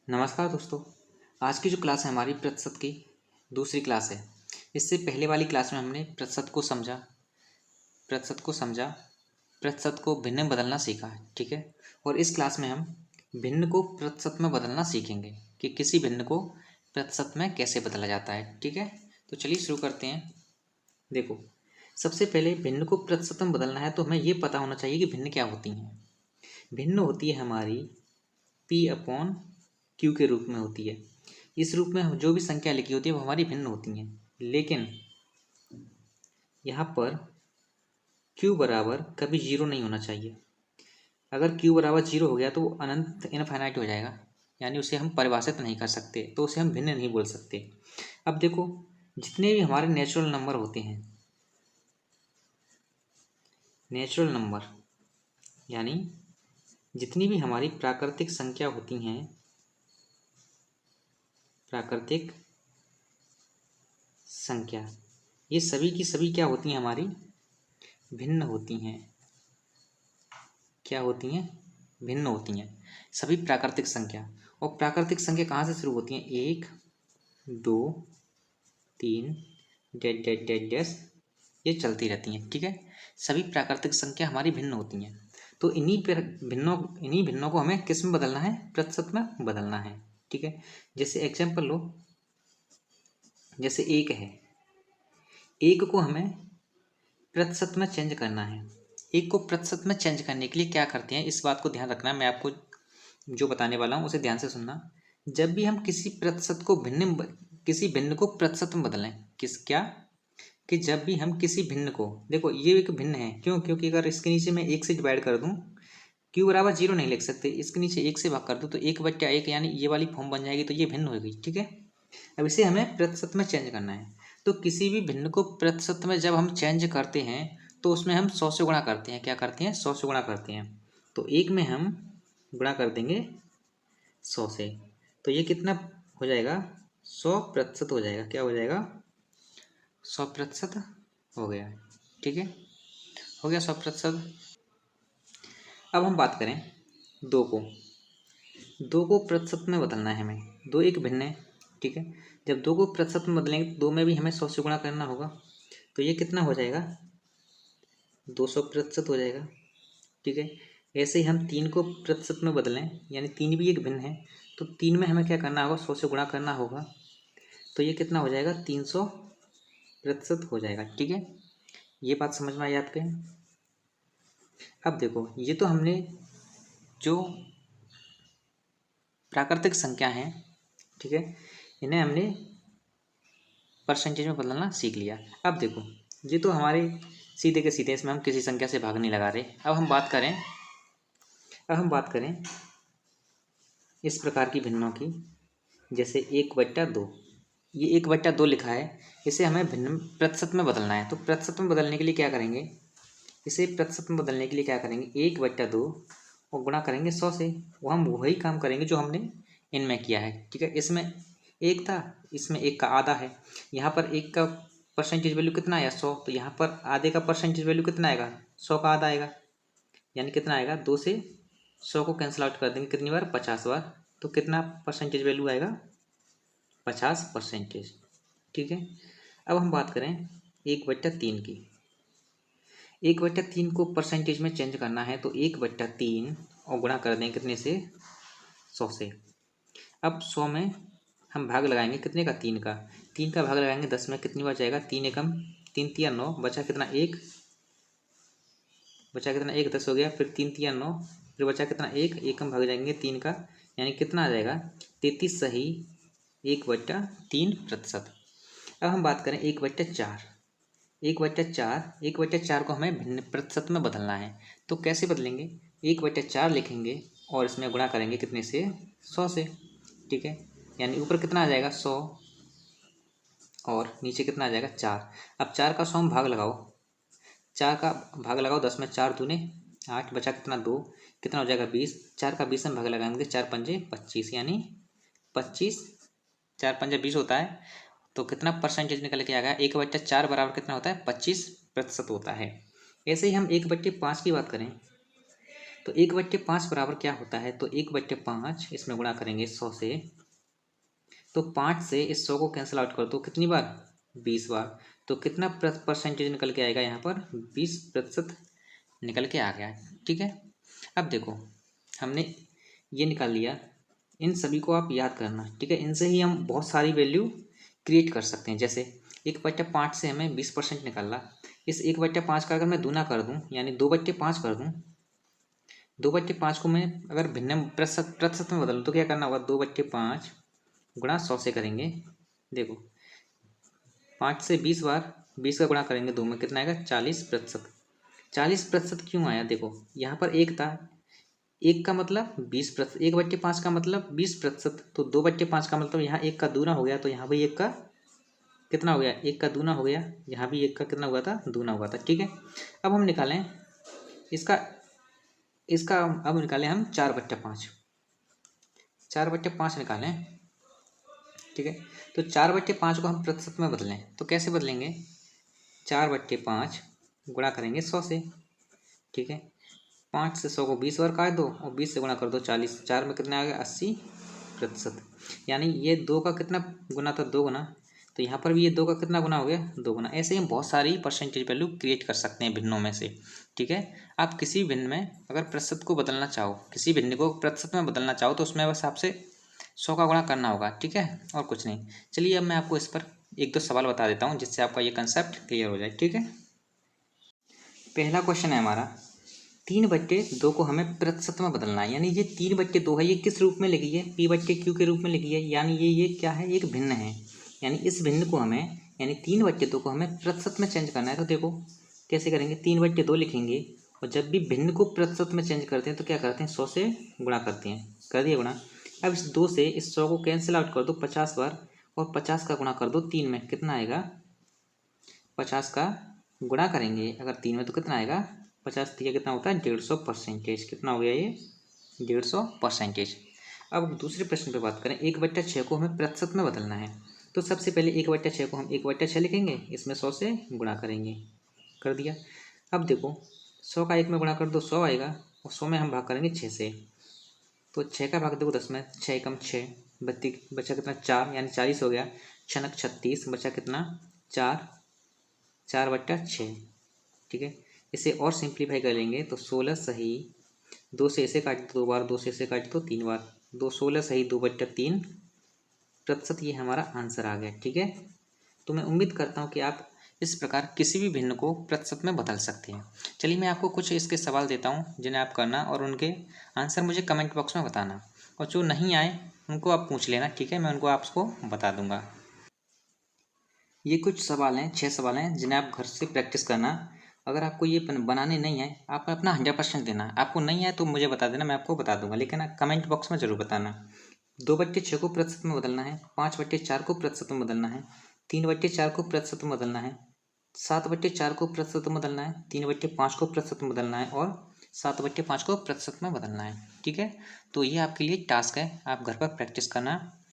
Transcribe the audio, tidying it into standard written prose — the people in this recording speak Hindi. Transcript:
नमस्कार दोस्तों। आज की जो क्लास है हमारी प्रतिशत की दूसरी क्लास है। इससे पहले वाली क्लास में हमने प्रतिशत को भिन्न में बदलना सीखा है, ठीक है। और इस क्लास में हम भिन्न को प्रतिशत में बदलना सीखेंगे कि किसी भिन्न को प्रतिशत में कैसे बदला जाता है, ठीक है। तो चलिए शुरू करते हैं। देखो, सबसे पहले भिन्न को प्रतिशत में बदलना है तो हमें ये पता होना चाहिए कि भिन्न क्या होती हैं। भिन्न होती है हमारी P/Q के रूप में होती है। इस रूप में जो भी संख्या लिखी होती है वो हमारी भिन्न होती हैं, लेकिन यहाँ पर Q बराबर कभी जीरो नहीं होना चाहिए। अगर Q बराबर जीरो हो गया तो वो अनंत इनफाइनाइट हो जाएगा, यानी उसे हम परिभाषित नहीं कर सकते, तो उसे हम भिन्न नहीं बोल सकते। अब देखो, जितने भी हमारे नेचुरल नंबर होते हैं, नेचुरल नंबर यानी जितनी भी हमारी प्राकृतिक संख्या होती हैं, प्राकृतिक संख्या, ये सभी की सभी क्या होती हैं, हमारी भिन्न होती हैं। क्या होती हैं? भिन्न होती हैं सभी प्राकृतिक संख्या। और प्राकृतिक संख्या कहाँ से शुरू होती हैं? 1, 2, 3 डैश डैश डैश डैश, ये चलती रहती हैं, ठीक है। सभी प्राकृतिक संख्या हमारी भिन्न होती हैं। तो इन्हीं भिन्नों को हमें किस में बदलना है? प्रतिशत में बदलना है, ठीक है। जैसे एग्जाम्पल लो, जैसे 1 है, 1 को हमें प्रतिशत में चेंज करना है। 1 को प्रतिशत में चेंज करने के लिए क्या करते हैं, इस बात को ध्यान रखना है। मैं आपको जो बताने वाला हूँ उसे ध्यान से सुनना। जब भी हम किसी भिन्न को प्रतिशत में बदलें, कि जब भी हम किसी भिन्न को, देखो ये एक भिन्न है, क्यों? क्योंकि अगर इसके नीचे मैं 1 से डिवाइड कर दूं, Q बराबर जीरो नहीं लिख सकते, इसके नीचे 1 से भाग कर दूं तो 1/1, यानी ये वाली फॉर्म बन जाएगी, तो ये भिन्न हो गई, ठीक है। अब इसे हमें प्रतिशत में चेंज करना है। तो किसी भी भिन्न को प्रतिशत में जब हम चेंज करते हैं तो उसमें हम 100 से गुणा करते हैं। क्या करते हैं? 100 से गुणा करते हैं। तो 1 में हम गुणा कर देंगे 100 से, तो ये कितना हो जाएगा? 100% हो जाएगा। क्या हो जाएगा? 100% हो गया, ठीक है। हो गया 100%। अब हम बात करें 2 को। 2 को प्रतिशत में बदलना है हमें। 2 एक भिन्न है, ठीक है। जब 2 को प्रतिशत में बदलेंगे तो 2 में भी हमें 100 से गुणा करना होगा, तो ये कितना हो जाएगा? 200% हो जाएगा, ठीक है। ऐसे ही हम 3 को प्रतिशत में बदलें, यानी 3 भी एक भिन्न है, तो 3 में हमें क्या करना होगा? 100 से गुणा करना होगा, तो ये कितना हो जाएगा? 300% हो जाएगा, ठीक है। ये बात समझ में आई आपके? अब देखो, ये तो हमने जो प्राकृतिक संख्या हैं, ठीक है, इन्हें हमने परसेंटेज में बदलना सीख लिया। अब देखो, ये तो हमारे सीधे के सीधे, इसमें हम किसी संख्या से भाग नहीं लगा रहे। अब हम बात करें इस प्रकार की भिन्नों की, जैसे 1/2। ये 1/2 लिखा है, इसे हमें भिन्न प्रतिशत में बदलना है। तो प्रतिशत में बदलने के लिए क्या करेंगे? 1/2 और गुणा करेंगे 100 से। वो हम वही काम करेंगे जो हमने इनमें किया है, ठीक है। इसमें 1 था, इसमें 1 का आधा है। यहाँ पर 1 का परसेंटेज वैल्यू कितना आया? 100। तो यहाँ पर आधे का परसेंटेज वैल्यू कितना आएगा? 100 का आधा आएगा, यानी कितना आएगा? 2 से 100 को कैंसिल आउट कर देंगे, कितनी बार? 50 बार। तो कितना परसेंटेज वैल्यू आएगा? 50%, ठीक है। अब हम बात करें 1/3 की। 1/3 को परसेंटेज में चेंज करना है, तो 1/3 और गुणा कर दें कितने से? 100 से। अब 100 में हम भाग लगाएंगे कितने का? 3 का। 3 का भाग लगाएंगे 10 में, कितनी बार जाएगा? 3 एकम 3 तिया 9, बचा कितना? 1। बचा कितना? 1, 10 हो गया। फिर 3 तिया 9, फिर बचा कितना? 1। एकम भाग जाएंगे 3 का, यानी कितना आ जाएगा? 33 सही 1/3%। अब हम बात करें 1/4। 1/4 को हमें भिन्न प्रतिशत में बदलना है। तो कैसे बदलेंगे? 1/4 लिखेंगे और इसमें गुणा करेंगे कितने से? 100 से, ठीक है। यानी ऊपर कितना आ जाएगा? 100 और नीचे कितना आ जाएगा? 4। अब 4 का 100 में भाग लगाओ, 4 का भाग लगाओ 10 में, 4 दूने 8, बचा कितना? 2, कितना हो जाएगा? 20। 4 का 20 में भाग लगाएंगे, 4 पंजे 25, यानी 25, 4 पंजे 20 होता है। तो कितना परसेंटेज निकल के आ गया? 1/4 बराबर कितना होता है? 25% होता है। ऐसे ही हम 1/5 की बात करें, तो 1/5 बराबर क्या होता है, तो 1/5 इसमें गुणा करेंगे 100 से, तो 5 से इस 100 को कैंसिल आउट कर दो कितनी बार, 20 बार। तो कितना परसेंटेज निकल के आएगा यहाँ पर, 20% निकल के आ गया। ठीक है, अब देखो हमने ये निकाल लिया, इन सभी को आप याद करना। ठीक है, इनसे ही हम बहुत सारी वैल्यू क्रिएट कर सकते हैं। जैसे 1/5 से हमें 20% निकाला, इस 1/5 का अगर मैं दूना कर दूं यानी 2/5 कर दूं, 2/5 को मैं अगर भिन्न प्रतिशत में बदलूं तो क्या करना होगा, 2/5 गुणा 100 से करेंगे। देखो 5 से 20 बार 20 का गुणा करेंगे 2 में, कितना आएगा, 40%। 40% क्यों आया, देखो यहाँ पर एक था, एक का मतलब 20%, 1/5 का मतलब 20%, तो 2/5 का मतलब यहाँ एक का दूना हो गया, तो यहाँ भी एक का कितना हो गया, एक का दूना हो गया, यहाँ भी एक का कितना हुआ था, दूना हुआ था। ठीक है, अब हम निकालें इसका इसका अब निकालें हम 4/5, 4/5 निकालें। ठीक है, तो 4/5 को हम प्रतिशत में बदलें तो कैसे बदलेंगे, 4/5 गुणा करेंगे 100 से। ठीक है, 5 से 100 को 20 बार काट दो और 20 से गुणा कर दो 40, 4 में कितना आ गया, 80%। यानी ये 2 का कितना गुना था, 2 गुना, तो यहाँ पर भी ये 2 का कितना गुना हो गया, 2 गुना। ऐसे ही हम बहुत सारी परसेंटेज वैल्यू क्रिएट कर सकते हैं भिन्नों में से। ठीक है, आप किसी भिन्न में अगर प्रतिशत को बदलना चाहो, किसी भिन्न को प्रतिशत में बदलना चाहो तो उसमें बस आपसे 100 का गुणा करना होगा। ठीक है, और कुछ नहीं। चलिए अब मैं आपको इस पर 1-2 सवाल बता देता हूँ जिससे आपका ये कंसेप्ट क्लियर हो जाए। ठीक है, पहला क्वेश्चन है हमारा, 3/2 को हमें प्रतिशत में बदलना है। यानी ये 3/2 है, ये किस रूप में लिखी है, P/Q के रूप में लिखी है। यानी ये क्या है, एक भिन्न है। यानी इस भिन्न को हमें, यानी 3/2 को हमें प्रतिशत में चेंज करना है। तो देखो कैसे करेंगे, 3/2 लिखेंगे और जब भी भिन्न को प्रतिशत में चेंज करते हैं तो क्या करते हैं, 100 से गुणा करते हैं। कर दिया गुणा। अब इस 2 से इस 100 को कैंसिल आउट कर दो 50 बार और 50 का गुणा कर दो 3 में, कितना आएगा, 50 का गुणा करेंगे अगर 3 में तो कितना आएगा, 50 दिया कितना होता है, 150%। कितना हो गया ये, 150%। अब दूसरे प्रश्न पे बात करें, 1/6 को हमें प्रतिशत में बदलना है। तो सबसे पहले 1/6 को हम 1/6 लिखेंगे, इसमें 100 से गुणा करेंगे। कर दिया। अब देखो 100 का 1 में गुणा कर दो 100 आएगा और 100 में हम भाग करेंगे 6 से। तो 6 का भाग देखो 10 में, 6 कम 6 बचा कितना, 4, यानी 40 हो गया। 6 36 बचा कितना, 4, 4/6। ठीक है, इसे और सिंप्लीफाई करेंगे तो 16 सही, 2 से इसे काट दो 2 बार, 2 से इसे काट दो 3 बार, 2 16 सही 2/3 प्रतिशत, ये हमारा आंसर आ गया। ठीक है, तो मैं उम्मीद करता हूँ कि आप इस प्रकार किसी भी भिन्न को प्रतिशत में बदल सकते हैं। चलिए मैं आपको कुछ इसके सवाल देता हूँ जिन्हें आप करना और उनके आंसर मुझे कमेंट बॉक्स में बताना, और जो नहीं आए उनको आप पूछ लेना। ठीक है, मैं उनको आपको बता दूंगा। ये कुछ सवाल हैं, 6 सवाल हैं जिन्हें आप घर से प्रैक्टिस करना। अगर आपको ये बनाने नहीं आए, आप अपना 100% देना। आपको नहीं आए तो मुझे बता देना, मैं आपको बता दूंगा, लेकिन कमेंट बॉक्स में ज़रूर बताना। 2/6 को प्रतिशत में बदलना है, 5/4 को प्रतिशत में बदलना है, 3/4 को प्रतिशत में बदलना है, 7/4 को प्रतिशत में बदलना है, 3/5 को प्रतिशत में बदलना है और 7/5 को प्रतिशत में बदलना है। ठीक है, तो ये आपके लिए टास्क है, आप घर पर प्रैक्टिस करना।